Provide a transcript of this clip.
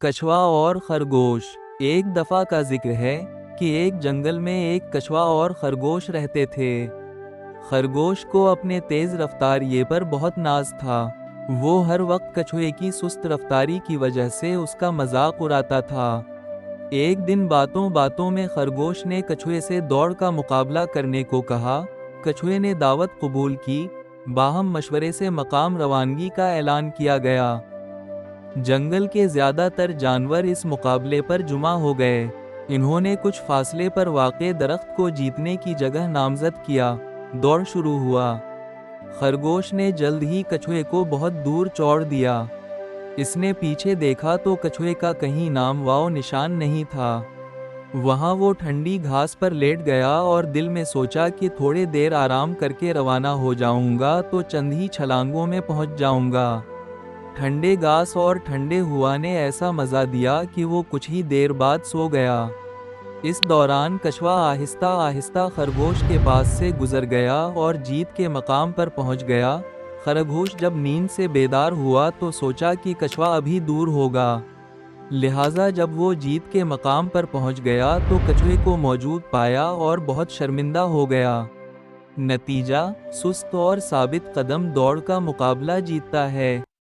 कछुआ और खरगोश। एक दफा का जिक्र है कि एक जंगल में एक कछुआ और खरगोश रहते थे। खरगोश को अपने तेज रफ्तारिये पर बहुत नाज था। वो हर वक्त कछुए की सुस्त रफ्तारी की वजह से उसका मजाक उड़ाता था। एक दिन बातों बातों में खरगोश ने कछुए से दौड़ का मुकाबला करने को कहा। कछुए ने दावत कबूल की। बाहम मशवरे से मकाम रवानगी का ऐलान किया गया। जंगल के ज्यादातर जानवर इस मुकाबले पर जुमा हो गए। इन्होंने कुछ फासले पर वाक़े दरख्त को जीतने की जगह नामजद किया। दौड़ शुरू हुआ। खरगोश ने जल्द ही कछुए को बहुत दूर छोड़ दिया। इसने पीछे देखा तो कछुए का कहीं नाम वाओ निशान नहीं था। वहाँ वो ठंडी घास पर लेट गया और दिल में सोचा कि थोड़े देर आराम करके रवाना हो जाऊंगा तो चंद ही छलांगों में पहुंच जाऊंगा। ठंडे घास और ठंडे हवा ने ऐसा मज़ा दिया कि वो कुछ ही देर बाद सो गया। इस दौरान कछुआ आहिस्ता आहिस्ता खरगोश के पास से गुजर गया और जीत के मकाम पर पहुंच गया। खरगोश जब नींद से बेदार हुआ तो सोचा कि कछुआ अभी दूर होगा। लिहाजा जब वो जीत के मकाम पर पहुंच गया तो कछुए को मौजूद पाया और बहुत शर्मिंदा हो गया। नतीजा, सुस्त और साबित कदम दौड़ का मुकाबला जीतता है।